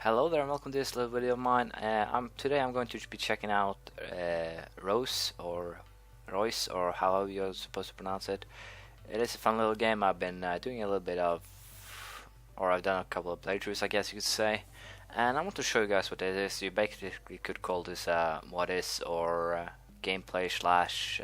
Hello there and welcome to this little video of mine. Today I'm going to be checking out Reus or Reus or however you're supposed to pronounce it. It is a fun little game. I've been doing a little bit of, or I've done a couple of playthroughs, I guess you could say. And I want to show you guys what it is. You basically could call this what is or gameplay slash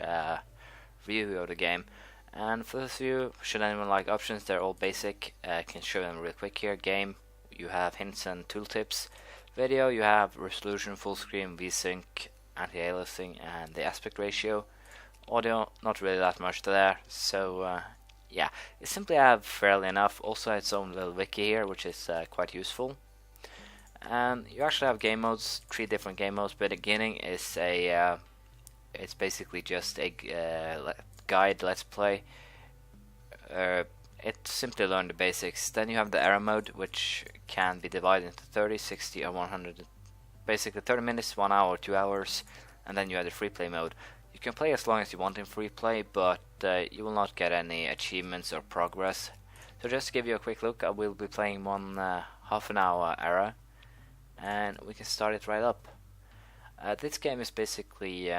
review of the game. And for those of you, should anyone like options, they're all basic. I can show them real quick here. Game, you have hints and tooltips. Video, you have resolution, full screen, VSync, anti-aliasing, and the aspect ratio. Audio, not really that much there. So yeah, it simply have fairly enough. Also, its own little wiki here, which is quite useful. And you actually have game modes, 3 different game modes. But the beginning is a, it's basically just a guide, let's play. It simply learn the basics. Then you have the era mode, which can be divided into 30, 60, or 100. Basically 30 minutes, 1 hour, 2 hours. And then you have the free play mode. You can play as long as you want in free play, but you will not get any achievements or progress. So just to give you a quick look, I will be playing one half an hour era, and we can start it right up. This game is basically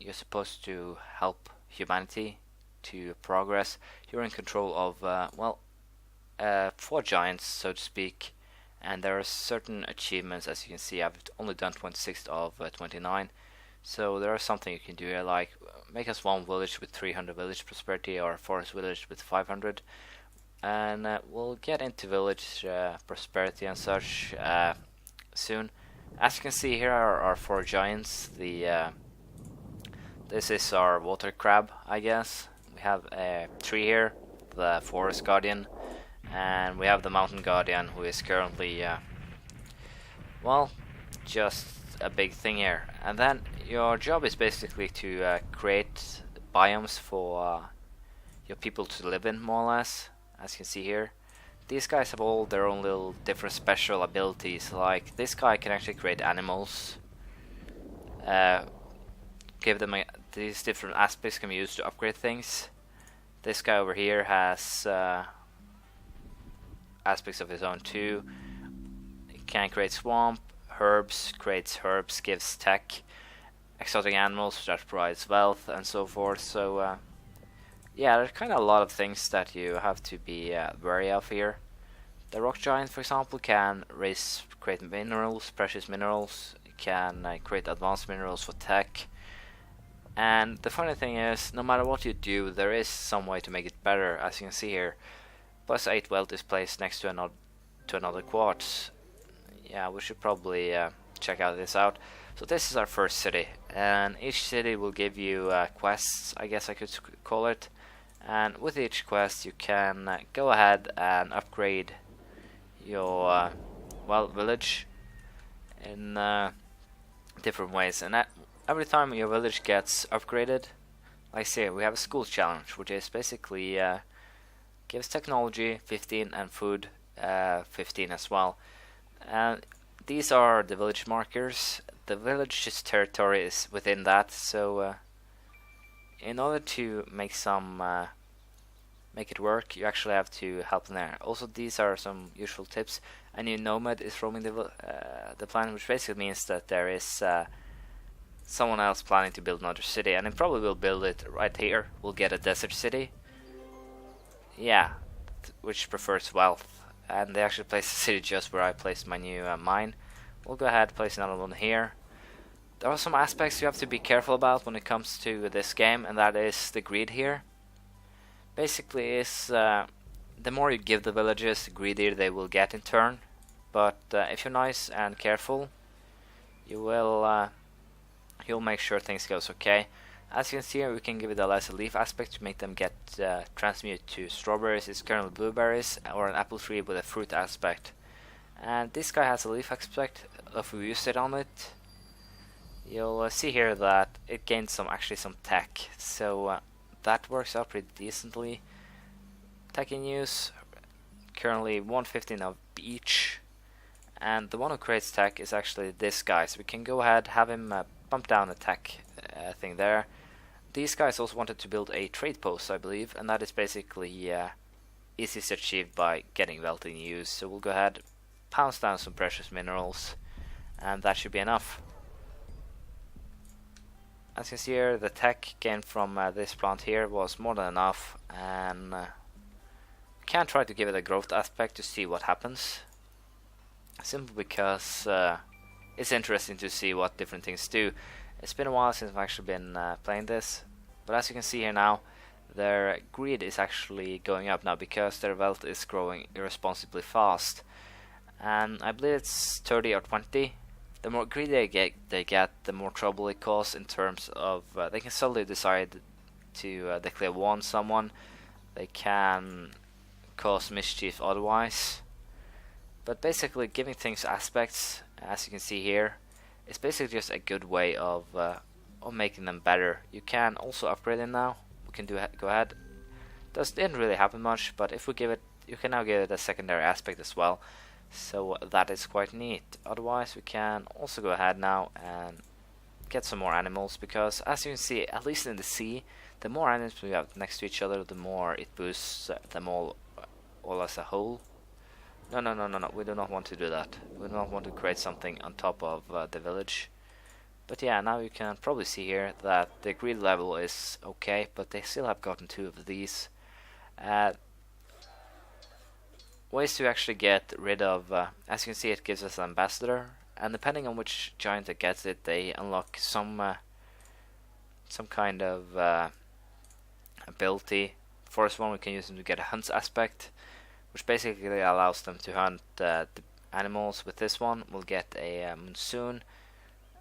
you're supposed to help humanity to progress. You're in control of 4 giants, so to speak, and there are certain achievements. As you can see, I've only done 26 of 29, so there is something you can do here, like make us one village with 300 village prosperity or a forest village with 500, and we'll get into village prosperity and such soon. As you can see, here are our 4 giants. This is our water crab, I guess. We have a tree here, the forest guardian, and we have the mountain guardian, who is currently just a big thing here. And then your job is basically to create biomes for your people to live in, more or less. As you can see here, these guys have all their own little different special abilities. Like this guy can actually create animals. Give them these different aspects can be used to upgrade things. This guy over here has aspects of his own too. He can create swamp, herbs, creates herbs, gives tech, exotic animals that provides wealth, and so forth. So yeah, there's kind of a lot of things that you have to be wary of here. The rock giant, for example, can create minerals, precious minerals. It can create advanced minerals for tech. And the funny thing is, no matter what you do, there is some way to make it better. As you can see here, plus 8 wealth is placed next to another quartz. Yeah, we should probably check this out. So this is our first city, and each city will give you quests, I guess I could call it. And with each quest, you can go ahead and upgrade your village in different ways. And every time your village gets upgraded, like say we have a school challenge, which is basically gives technology 15 and food 15 as well. And these are the village markers. The village's territory is within that, so in order to make it work, you actually have to help them there. Also, these are some useful tips. A new nomad is roaming the planet, which basically means that there is someone else planning to build another city, and it probably will build it right here. We'll get a desert city. Yeah, which prefers wealth. And they actually placed the city just where I placed my new mine. We'll go ahead and place another one here. There are some aspects you have to be careful about when it comes to this game, and that is the greed here. Basically, is the more you give the villagers, the greedier they will get in turn. But if you're nice and careful, you'll make sure things goes okay. As you can see here, we can give it a lesser leaf aspect to make them get transmute to strawberries. It's currently blueberries, or an apple tree with a fruit aspect. And this guy has a leaf aspect. If we use it on it, you'll see here that it gains some tech. So that works out pretty decently. Tech in use, currently 115 of each. And the one who creates tech is actually this guy. So we can go ahead, have him bump down the tech thing there. These guys also wanted to build a trade post, I believe, and that is basically easiest achieved by getting wealth in use. So we'll go ahead, pounds down some precious minerals, and that should be enough. As you can see here, the tech gained from this plant here was more than enough, and we can try to give it a growth aspect to see what happens. Simply because it's interesting to see what different things do. It's been a while since I've actually been playing this, but as you can see here now, their greed is actually going up now because their wealth is growing irresponsibly fast. And I believe it's 30 or 20. The more greedy they get, the more trouble it causes in terms of they can suddenly decide to declare war on someone. They can cause mischief otherwise. But basically, giving things aspects, as you can see here, is basically just a good way of making them better. You can also upgrade them now. We can go ahead. Didn't really happen much, but if we give it, you can now give it a secondary aspect as well. So that is quite neat. Otherwise, we can also go ahead now and get some more animals, because as you can see, at least in the sea, the more animals we have next to each other, the more it boosts them all as a whole. No, we do not want to do that. We do not want to create something on top of the village. But yeah, now you can probably see here that the greed level is okay, but they still have gotten 2 of these. Ways to actually get rid of, as you can see, it gives us an ambassador, and depending on which giant that gets it, they unlock some kind of ability. First one, we can use them to get a hunt aspect, which basically allows them to hunt the animals. With this one, we'll get a monsoon.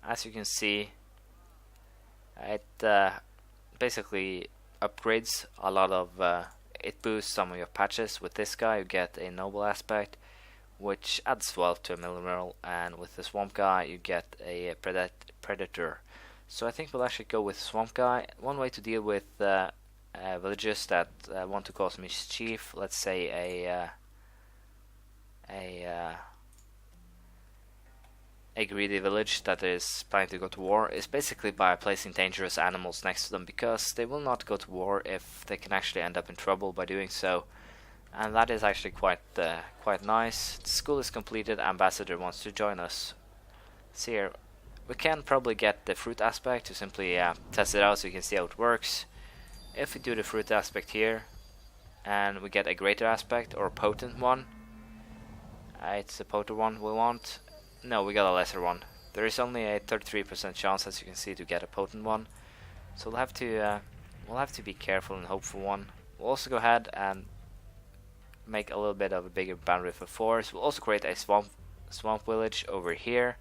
As you can see, it basically upgrades a lot of. It boosts some of your patches. With this guy, you get a noble aspect, which adds wealth to a mineral, and with the swamp guy, you get a predator. So I think we'll actually go with swamp guy. One way to deal with villages that want to cause mischief, let's say a greedy village that is planning to go to war, is basically by placing dangerous animals next to them, because they will not go to war if they can actually end up in trouble by doing so. And that is actually quite nice. The school is completed. Ambassador wants to join us. See here, we can probably get the fruit aspect to simply test it out so you can see how it works. If we do the fruit aspect here, and we get a greater aspect or a potent one, it's the potent one we want. No, we got a lesser one. There is only a 33% chance, as you can see, to get a potent one. So we'll have to be careful and hope for one. We'll also go ahead and make a little bit of a bigger boundary for forest. We'll also create a swamp village over here.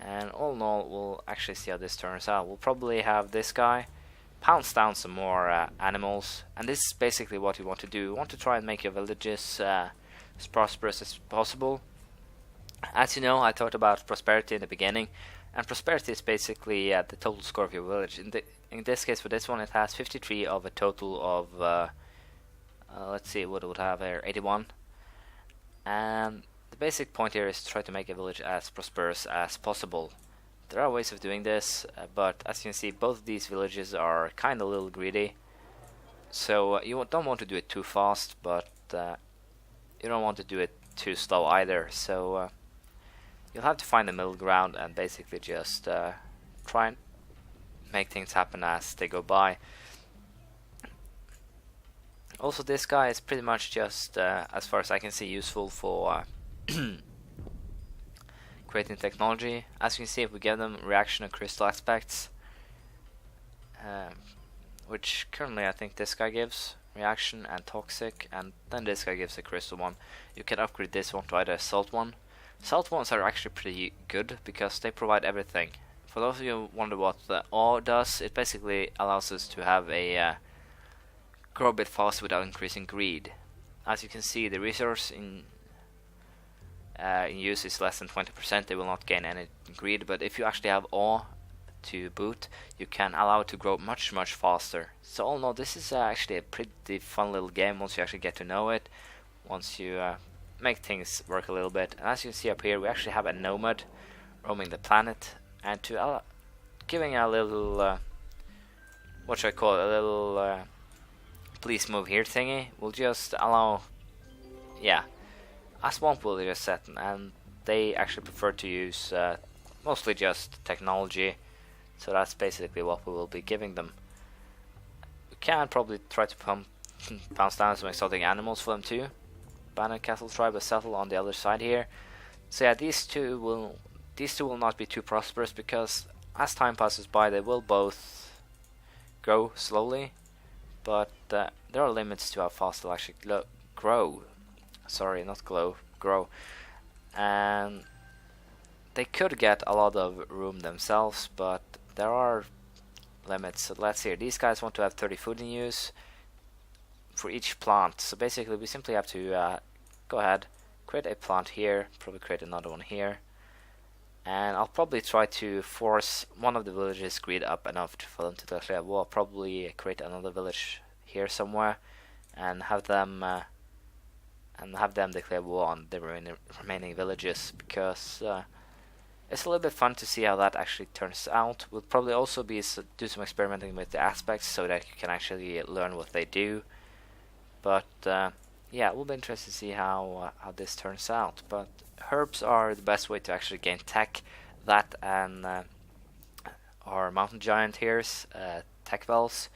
And all in all, we'll actually see how this turns out. We'll probably have this guy pounce down some more animals, and this is basically what you want to do. You want to try and make your villages as prosperous as possible. As you know, I talked about prosperity in the beginning, and prosperity is basically the total score of your village. In this case, for this one, it has 53 of a total of, let's see what it would have here, 81. And the basic point here is to try to make a village as prosperous as possible. There are ways of doing this, but as you can see, both of these villages are kind of a little greedy. So you don't want to do it too fast, but you don't want to do it too slow either. So you'll have to find the middle ground and basically just try and make things happen as they go by. Also, this guy is pretty much just, as far as I can see, useful for creating technology. As you can see, if we give them reaction and crystal aspects, which currently I think this guy gives reaction and toxic, and then this guy gives a crystal one. You can upgrade this one to either a salt one. Salt ones are actually pretty good because they provide everything. For those of you who wonder what the awe does, it basically allows us to have a grow a bit faster without increasing greed. As you can see, the resource in use is less than 20%. They will not gain any greed, but if you actually have awe to boot, you can allow it to grow much faster. So all in all, this is actually a pretty fun little game once you actually get to know it, once you make things work a little bit. And as you can see up here, we actually have a nomad roaming the planet, and to giving a little what should I call it, a little please move here thingy, we'll just allow a swamp villager set, and they actually prefer to use mostly just technology. So that's basically what we will be giving them. We can probably try to bounce down some exotic animals for them too. Banner Castle tribe will settle on the other side here. So yeah, these two will not be too prosperous, because as time passes by they will both grow slowly, but there are limits to how fast they'll actually grow. Sorry, not grow. And they could get a lot of room themselves, but there are limits. So let's see, these guys want to have 30 food in use for each plant. So basically we simply have to go ahead, create a plant here, probably create another one here, and I'll probably try to force one of the villages greed up enough for them to declare war. I'll probably create another village here somewhere and have them declare war on the remaining villages, because it's a little bit fun to see how that actually turns out. We'll probably also do some experimenting with the aspects so that you can actually learn what they do. But yeah, it will be interesting to see how this turns out. But herbs are the best way to actually gain tech. That and our mountain giant here's tech bells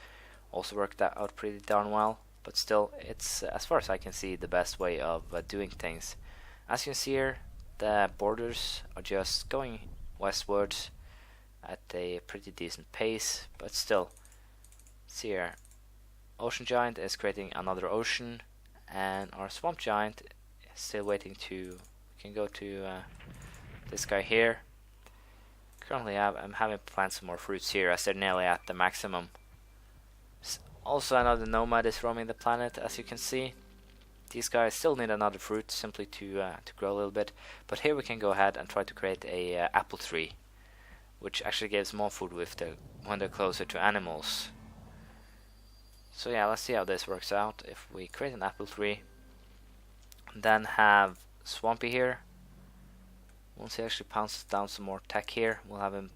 also worked out pretty darn well. But still, it's as far as I can see the best way of doing things. As you can see here, the borders are just going westwards at a pretty decent pace, but still, see here, Ocean Giant is creating another ocean, and our Swamp Giant is still waiting to. We can go to this guy here. Currently, I'm having to plant some more fruits here as they're nearly at the maximum. Also, another nomad is roaming the planet, as you can see. These guys still need another fruit simply to grow a little bit, but here we can go ahead and try to create a apple tree, which actually gives more food when they're closer to animals. So yeah, let's see how this works out. If we create an apple tree, and then have Swampy here. Once he actually pounces down some more tech here, we'll have him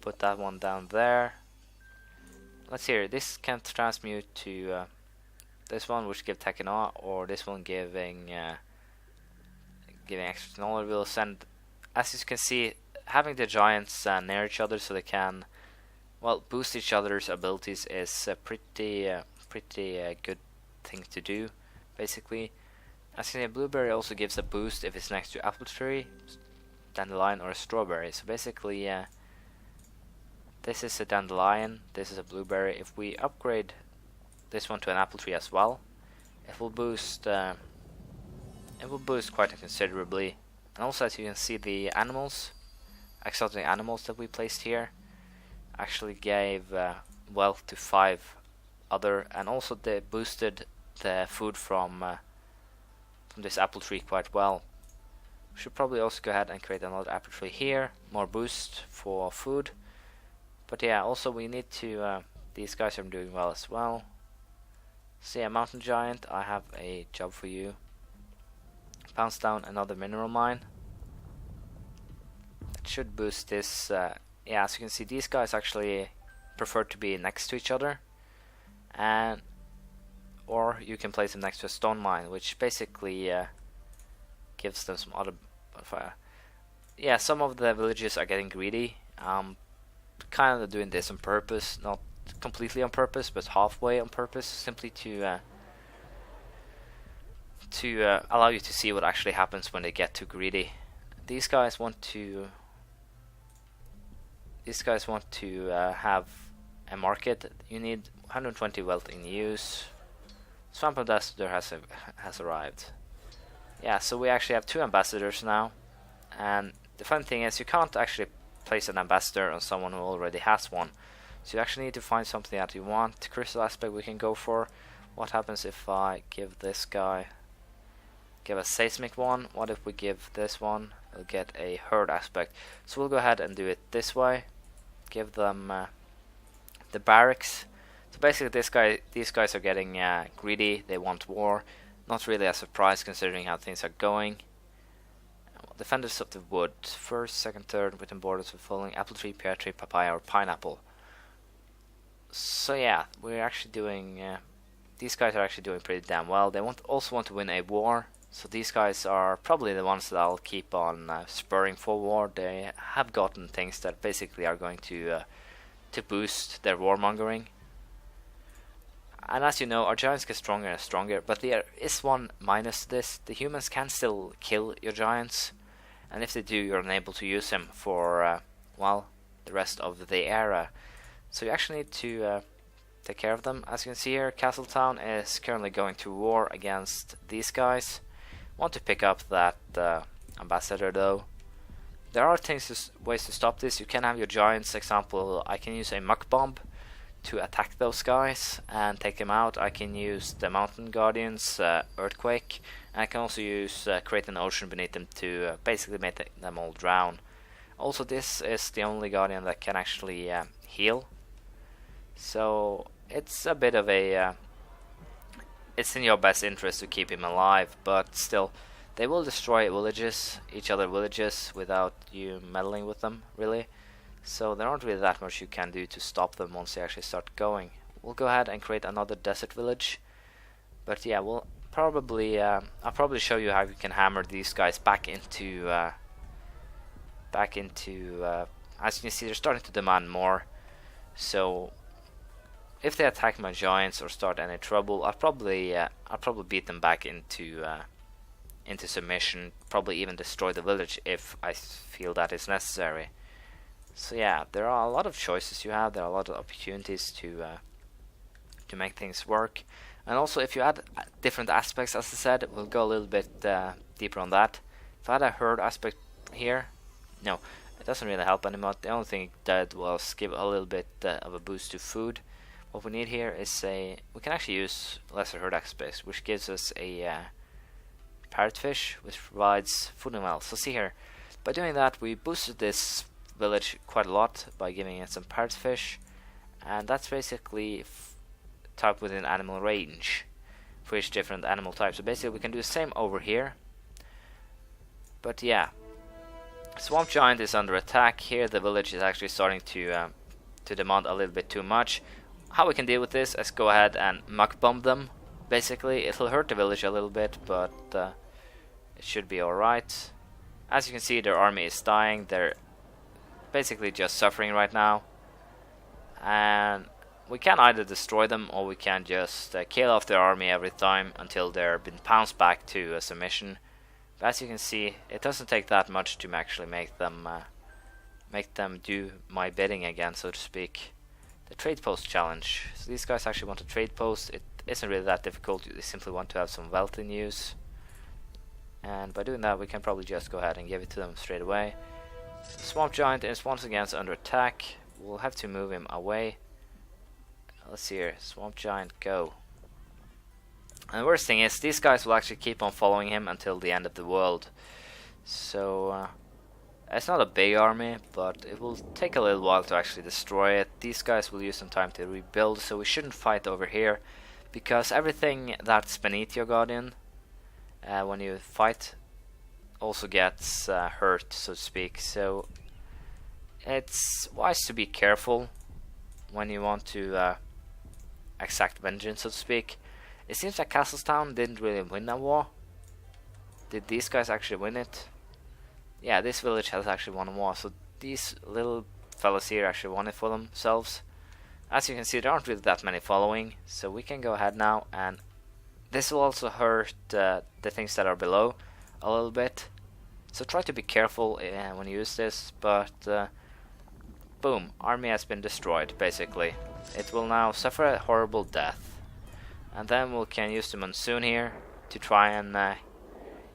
put that one down there. Let's see here, this can transmute to this one, which give tech and awe, or this one giving extra technology. We'll send, as you can see, having the giants near each other so they can, well, boost each other's abilities is a pretty good thing to do, basically. As you can see, blueberry also gives a boost if it's next to apple tree, dandelion, or a strawberry. So basically, this is a dandelion, this is a blueberry. If we upgrade this one to an apple tree as well, it will boost quite considerably. And also, as you can see, the animals, exotic animals that we placed here, actually gave wealth to 5 other, and also they boosted the food from this apple tree quite well. We should probably also go ahead and create another apple tree here, more boost for food. But yeah, also we need to, these guys are doing well as well. So yeah, Mountain Giant, I have a job for you. Pounce down another mineral mine. That should boost this, yeah, as you can see, these guys actually prefer to be next to each other. And or you can place them next to a stone mine, which basically gives them some other yeah, some of the villages are getting greedy. Kind of doing this on purpose, not completely on purpose, but halfway on purpose, simply to allow you to see what actually happens when they get too greedy. These guys want to have a market. You need 120 wealth in use. Swamp Ambassador has arrived. Yeah, so we actually have 2 ambassadors now, and the fun thing is you can't actually place an ambassador on someone who already has one. So you actually need to find something that you want. Crystal aspect we can go for. What happens if I give this guy, give a seismic one? What if we give this one? We'll get a herd aspect. So we'll go ahead and do it this way. Give them the barracks. So basically these guys are getting greedy. They want war. Not really a surprise considering how things are going. Defenders of the wood. First, second, third within borders with following apple tree, pear tree, papaya, or pineapple. So yeah, we're actually doing these guys are actually doing pretty damn well. They also want to win a war, so these guys are probably the ones that I'll keep on spurring for war. They have gotten things that basically are going to boost their warmongering. And as you know, our giants get stronger and stronger, but there is one minus to this. The humans can still kill your giants, and if they do, you're unable to use them for, well, the rest of the era. So you actually need to take care of them. As you can see here, Castletown is currently going to war against these guys. Want to pick up that ambassador though. There are ways to stop this. You can have your giants, example, I can use a muck bomb to attack those guys and take them out. I can use the mountain guardians, earthquake, and I can also use create an ocean beneath them to basically make them all drown. Also, this is the only guardian that can actually heal, so it's a bit of a it's in your best interest to keep him alive, but still they will destroy each other villages without you meddling with them really. So there aren't really that much you can do to stop them once they actually start going. We'll go ahead and create another desert village. But yeah, we'll probably I'll probably show you how you can hammer these guys back into as you can see, they're starting to demand more. So if they attack my giants or start any trouble, I'll probably beat them back into submission, probably even destroy the village if I feel that is necessary. So yeah, there are a lot of choices you have. There are a lot of opportunities to make things work. And also, if you add different aspects, as I said, we'll go a little bit deeper on that. If I had a herd aspect here, no, it doesn't really help anymore. The only thing it did was give a little bit of a boost to food. What we need here is we can actually use lesser herd aspects, which gives us a parrotfish, which provides food and wealth. So see here, by doing that, we boosted this village quite a lot by giving it some parrotfish, and that's basically type within animal range for each different animal type. So basically we can do the same over here. But yeah, Swamp Giant is under attack. Here the village is actually starting to demand a little bit too much. How we can deal with this is go ahead and muck bomb them. Basically it'll hurt the village a little bit, but it should be alright. As you can see, their army is dying. They're basically just suffering right now, and we can either destroy them or we can just kill off their army every time until they're been pounced back to a submission. But as you can see, it doesn't take that much to actually make them do my bidding again, so to speak. The trade post challenge. So these guys actually want a trade post. It isn't really that difficult. They simply want to have some wealth in use, and by doing that we can probably just go ahead and give it to them straight away. Swamp Giant is once again under attack. We'll have to move him away. Let's see here. Swamp Giant, go. And the worst thing is, these guys will actually keep on following him until the end of the world. So, it's not a big army, but it will take a little while to actually destroy it. These guys will use some time to rebuild, so we shouldn't fight over here, because everything that's beneath your Guardian, when you fight, also gets hurt, so to speak. So it's wise to be careful when you want to exact vengeance, so to speak. It seems like Castletown didn't really win a war. Did these guys actually win it? Yeah, this village has actually won a war, so these little fellas here actually won it for themselves. As you can see, there aren't really that many following, so we can go ahead now, and this will also hurt the things that are below a little bit, so try to be careful when you use this. But boom, army has been destroyed. Basically it will now suffer a horrible death, and then we can use the monsoon here to try and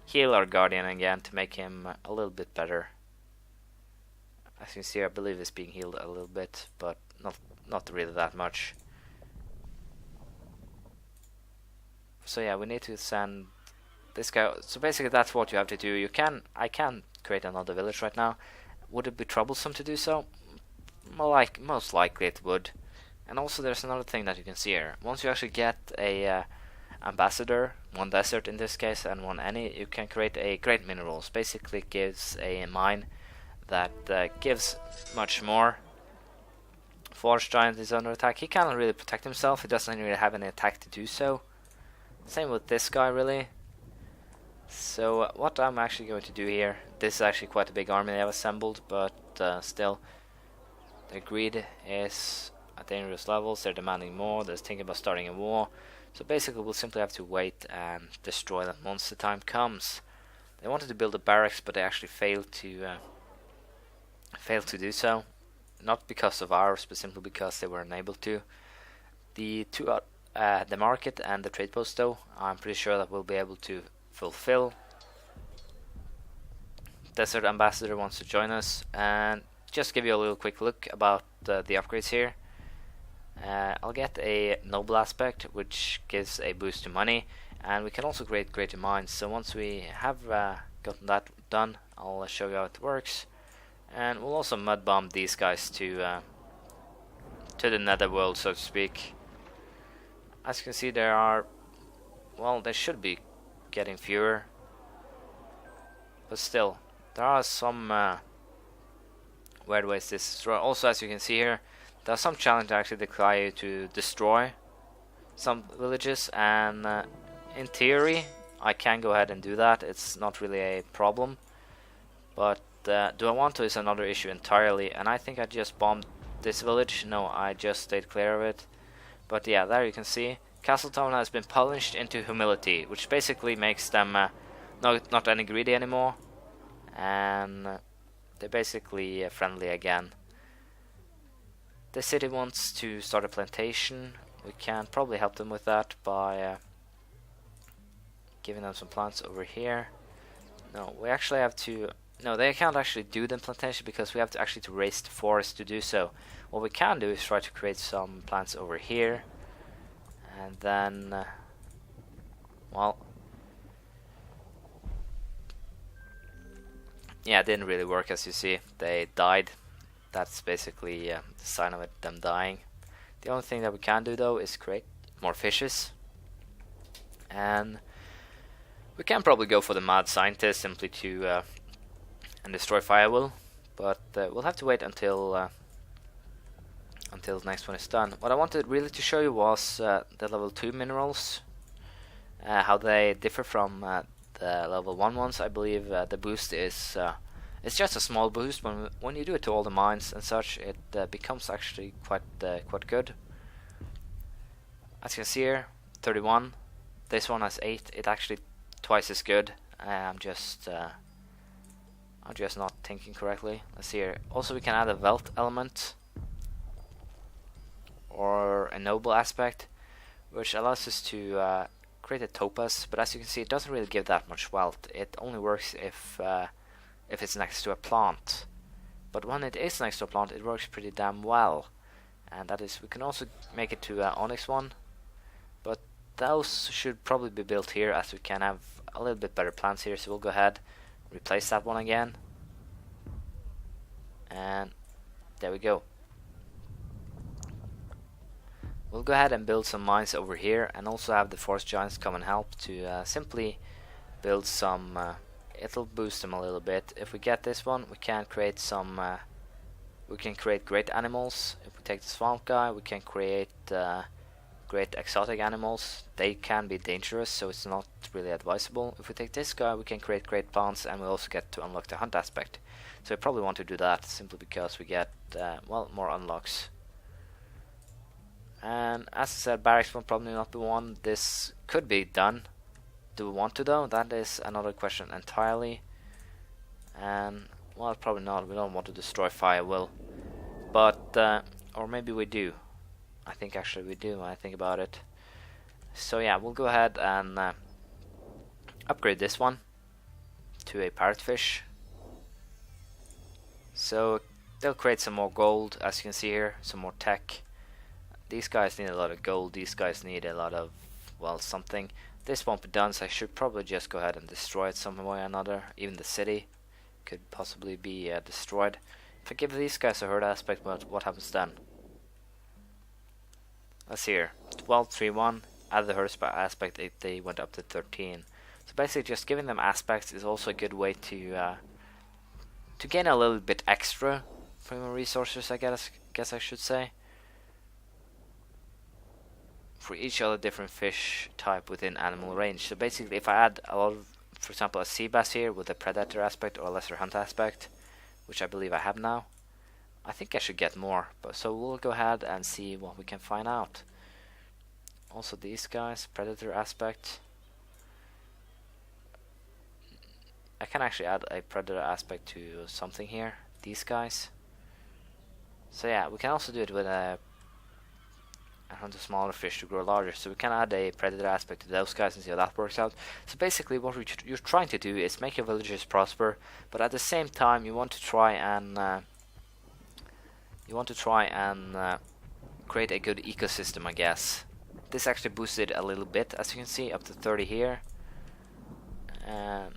heal our Guardian again, to make him a little bit better. As you can see, I believe it's being healed a little bit, but not really that much. So yeah, we need to send this guy. So basically that's what you have to do. I can create another village right now. Would it be troublesome to do so? Most likely it would. And also there's another thing that you can see here. Once you actually get a ambassador, one desert in this case and one any, you can create a great minerals. Basically gives a mine that gives much more Forest Giant is under attack. He cannot really protect himself. He doesn't really have any attack to do so. Same with this guy, really. So what I'm actually going to do here, this is actually quite a big army they have assembled, but still, their greed is at dangerous levels. They're demanding more. They're thinking about starting a war. So basically, we'll simply have to wait and destroy them once the time comes. They wanted to build a barracks, but they actually failed to do so. Not because of ours, but simply because they were unable to. The the market and the trade post, though, I'm pretty sure that we'll be able to fulfill. Desert Ambassador wants to join us, and just give you a little quick look about the upgrades here. I'll get a noble aspect, which gives a boost to money, and we can also create greater mines. So once we have gotten that done, I'll show you how it works, and we'll also mud bomb these guys to the netherworld, so to speak. As you can see, there are, well, they should be getting fewer, but still, there are some weird ways this is destroyed. Also, as you can see here, there are some challenges that actually require you to destroy some villages, and in theory I can go ahead and do that. It's not really a problem, but do I want to is another issue entirely, and I think I just bombed this village. No, I just stayed clear of it. But yeah, there you can see Castletown has been punished into humility, which basically makes them not any greedy anymore, and they're basically friendly again. The city wants to start a plantation. We can probably help them with that by giving them some plants over here. No, we actually have to. No, they can't actually do the plantation because we have to actually raise the forest to do so. What we can do is try to create some plants over here, and then, well, yeah, it didn't really work. As you see, they died. That's basically the sign of them dying. The only thing that we can do, though, is create more fishes, and we can probably go for the mad scientist simply to and destroy Firewill, but we'll have to wait until the next one is done. What I wanted really to show you was the level 2 minerals, how they differ from the level 1 ones. I believe the boost is it's just a small boost. When you do it to all the mines and such, it becomes actually quite good. As you can see here, 31. This one has 8. It's actually twice as good. I'm just not thinking correctly. Let's see here. Also, we can add a wealth element or a noble aspect, which allows us to create a topaz. But as you can see, it doesn't really give that much wealth. It only works if it's next to a plant. But when it is next to a plant, it works pretty damn well. And that is, we can also make it to onyx one, but those should probably be built here, as we can have a little bit better plants here. So we'll go ahead, replace that one again, and there we go. We'll go ahead and build some mines over here, and also have the forest giants come and help to simply build some. It'll boost them a little bit. If we get this one, we can create some. We can create great animals. If we take the swamp guy, we can create great exotic animals. They can be dangerous, so it's not really advisable. If we take this guy, we can create great plants, and we also get to unlock the hunt aspect. So we probably want to do that simply because we get well, more unlocks. And as I said, barracks will probably not be one. This could be done. Do we want to, though? That is another question entirely. And well, probably not. We don't want to destroy Firewill, but or maybe we do. I think actually we do when I think about it. So yeah, we'll go ahead and upgrade this one to a parrotfish. So they'll create some more gold, as you can see here, some more tech. These guys need a lot of gold. These guys need a lot of, well, something. This won't be done, so I should probably just go ahead and destroy it some way or another. Even the city could possibly be destroyed. If I give these guys a herd aspect, what happens then? Let's see here. 1231. Add the herd aspect, they went up to 13. So basically, just giving them aspects is also a good way to gain a little bit extra from your resources, I guess I should say. for each other different fish type within animal range. So basically, if I add a lot of, for example, a sea bass here with a predator aspect or a lesser hunt aspect, which I believe I have now, I think I should get more. But so we'll go ahead and see what we can find out. Also these guys, predator aspect. I can actually add a predator aspect to something here. These guys. So yeah, we can also do it with a hunt a smaller fish to grow larger. So we can add a predator aspect to those guys and see how that works out. So basically, what you're trying to do is make your villagers prosper, but at the same time, you want to try and create a good ecosystem, I guess. This actually boosted a little bit, as you can see, up to 30 here. And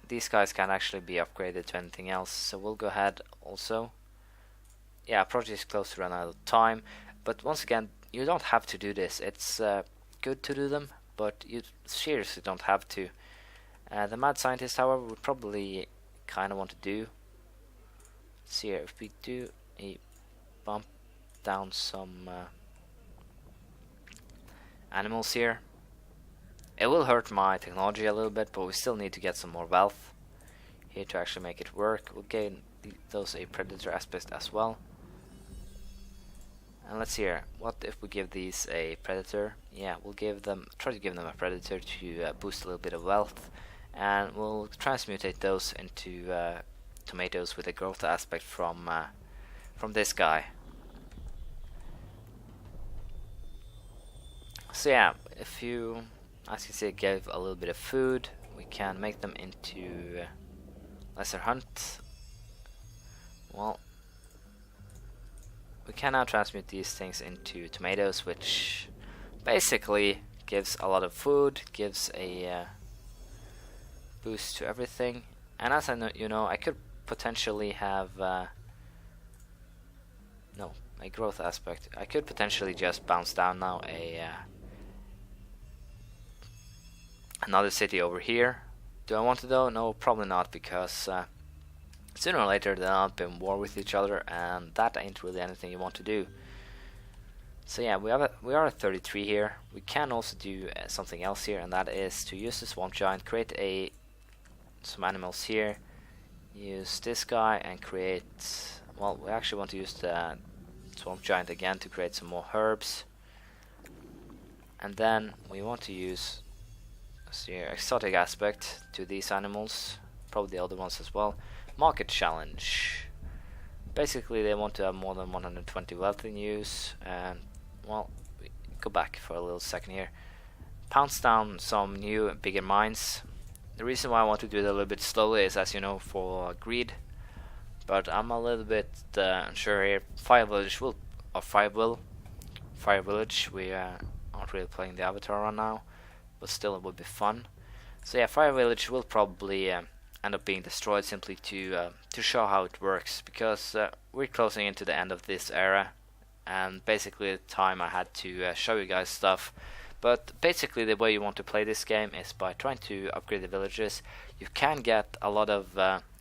these guys can actually be upgraded to anything else, so we'll go ahead also. Yeah, project is close to run out of time, but once again, you don't have to do this. It's good to do them, but you seriously don't have to. The mad scientist, however, would probably kind of want to do. Let's see here, if we do a bump down some animals here, it will hurt my technology a little bit, but we still need to get some more wealth here to actually make it work. We'll gain those a predator aspect as well. And let's see here, what if we give these a predator? Yeah, we'll try to give them a predator to boost a little bit of wealth, and we'll transmutate those into tomatoes with a growth aspect from this guy. So yeah, if you, as you see, give a little bit of food, we can make them into lesser hunt. Well, we can now transmute these things into tomatoes, which basically gives a lot of food, gives a boost to everything. And as I know, I could potentially have a growth aspect. I could potentially just bounce down now another city over here. Do I want to though? No, probably not, because sooner or later they'll end up in war with each other, and that ain't really anything you want to do. So yeah, we are at 33 here. We can also do something else here, and that is to use the swamp giant, create some animals here, use this guy and create, well, we actually want to use the swamp giant again to create some more herbs, and then we want to use exotic aspect to these animals, probably the other ones as well. Market challenge. Basically, they want to have more than 120 wealth in use, and well, we go back for a little second here. Pounce down some new, bigger mines. The reason why I want to do it a little bit slowly is, as you know, for greed. But I'm a little bit unsure here. Fire Village. We aren't really playing the Avatar right now, but still it would be fun. So yeah, Fire Village will probably end up being destroyed simply to show how it works, because we're closing into the end of this era, and basically the time I had to show you guys stuff. But basically the way you want to play this game is by trying to upgrade the villages. You can get a lot of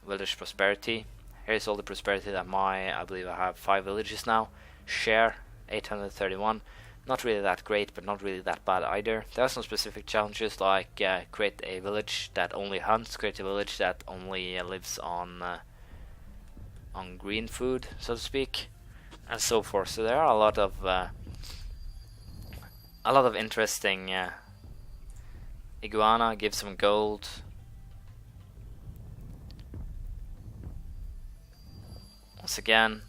village prosperity. Here's all the prosperity that I believe I have 5 villages now. Share 831. Not really that great, but not really that bad either. There are some specific challenges, like create a village that only hunts, create a village that only lives on green food, so to speak, and so forth. So there are a lot of interesting. Iguana, give some gold. Once again,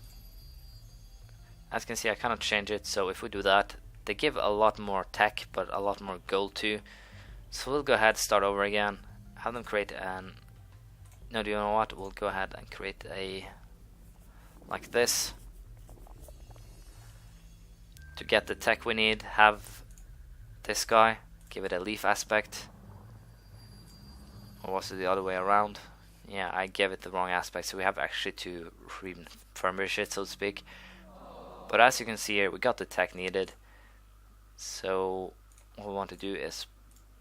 as you can see, I cannot change it, so if we do that, they give a lot more tech, but a lot more gold too. So we'll go ahead, start over again, have them create no, do you know what? We'll go ahead and create like this. To get the tech we need, have this guy, give it a leaf aspect. Or was it the other way around? Yeah, I gave it the wrong aspect, so we have actually to refurbish it, so to speak. But as you can see here, we got the tech needed. So what we want to do is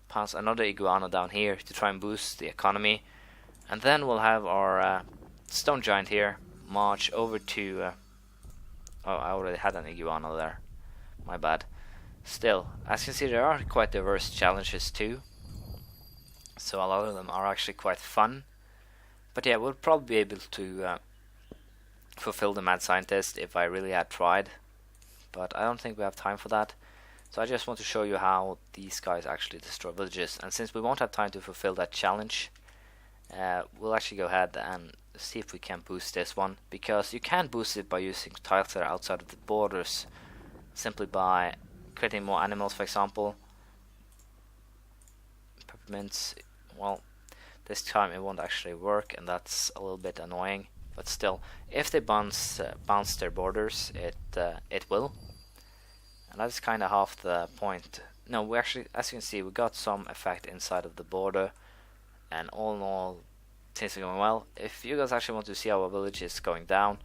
pass another iguana down here to try and boost the economy, and then we'll have our stone giant here march over to oh, I already had an iguana there. My bad. Still, as you can see, there are quite diverse challenges too. So a lot of them are actually quite fun. But yeah, we'll probably be able to fulfill the mad scientist if I really had tried. But I don't think we have time for that. So I just want to show you how these guys actually destroy villages. And since we won't have time to fulfill that challenge, we'll actually go ahead and see if we can boost this one. Because you can boost it by using tiles that are outside of the borders. Simply by creating more animals, for example. Peppermints, well, this time it won't actually work, and that's a little bit annoying. But still, if they bounce their borders, it will. And that's kind of half the point. No, we actually, as you can see, we got some effect inside of the border. And all in all, things are going well. If you guys actually want to see how our village is going down,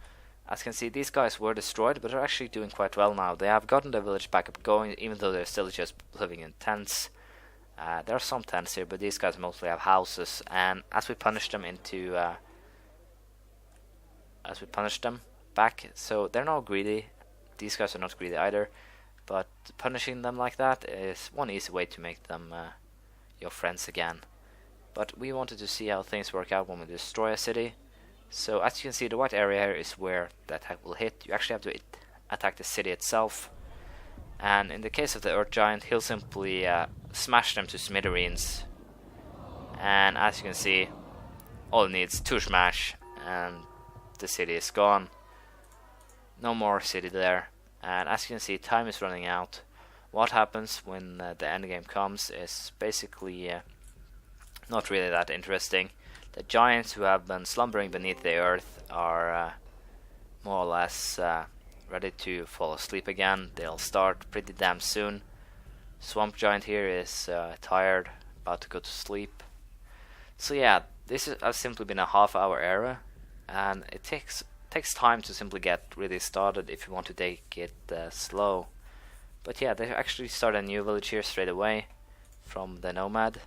as you can see, these guys were destroyed, but they're actually doing quite well now. They have gotten their village back up going, even though they're still just living in tents. There are some tents here, but these guys mostly have houses. And as we punish them back, so they're not greedy. These guys are not greedy either. But punishing them like that is one easy way to make them your friends again. But we wanted to see how things work out when we destroy a city. So as you can see, the white area here is where the attack will hit. You actually have to attack the city itself. And in the case of the Earth Giant, he'll simply smash them to smithereens. And as you can see, all it needs to smash and the city is gone. No more city there. And as you can see, time is running out. What happens when the end game comes is basically not really that interesting. The giants who have been slumbering beneath the earth are more or less ready to fall asleep again. They'll start pretty damn soon. Swamp Giant here is tired, about to go to sleep. So yeah, this has simply been a half-hour era, and it takes time to simply get really started if you want to take it slow. But yeah, they actually start a new village here straight away from the nomad.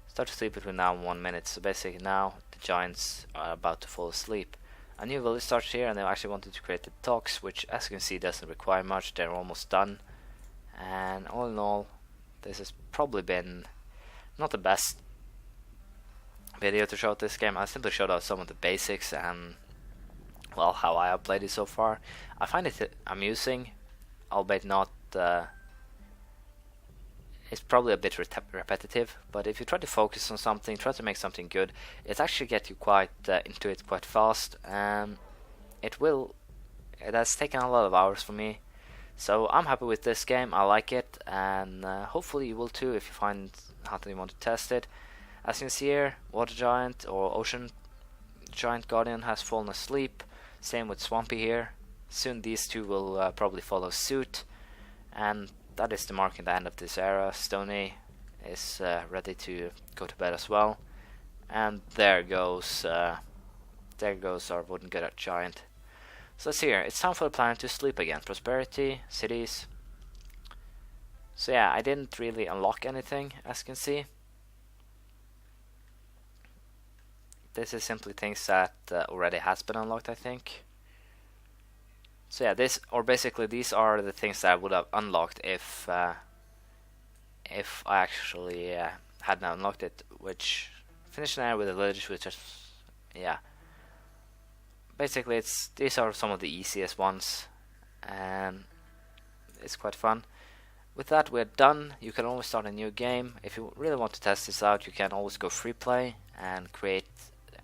Start to sleep between now and 1 minute. So basically now the giants are about to fall asleep. A new village starts here, and they actually wanted to create the docks, which as you can see doesn't require much. They're almost done. And all in all, this has probably been not the best video to show out this game. I simply showed out some of the basics and, well, how I have played it so far. I find it amusing, albeit not. It's probably a bit repetitive, but if you try to focus on something, try to make something good, it actually gets you quite into it quite fast. It has taken a lot of hours for me, so I'm happy with this game. I like it, and hopefully you will too if you find how you want to test it. As you can see here, Water Giant or Ocean Giant Guardian has fallen asleep. Same with Swampy here. Soon these two will probably follow suit, and that is the marking the end of this era. Stony is ready to go to bed as well, and there goes our wooden giant. So let's see here. It's time for the planet to sleep again. Prosperity, cities. So yeah, I didn't really unlock anything, as you can see. This is simply things that already has been unlocked, I think. So yeah, basically these are the things that I would have unlocked if I actually hadn't unlocked it. Which finish an area with a village, which is, yeah. Basically, these are some of the easiest ones, and it's quite fun. With that, we're done. You can always start a new game. If you really want to test this out, you can always go free play and create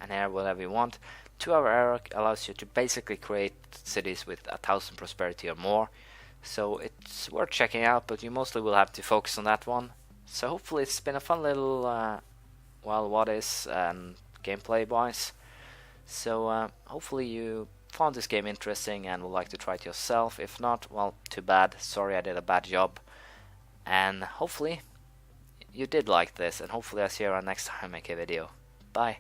an area whatever you want. 2-hour era allows you to basically create cities with 1,000 prosperity or more. So it's worth checking out, but you mostly will have to focus on that one. So hopefully it's been a fun little, what is, gameplay wise. So hopefully you found this game interesting and would like to try it yourself. If not, well, too bad. Sorry I did a bad job. And hopefully you did like this, and hopefully I'll see you around next time I make a video. Bye.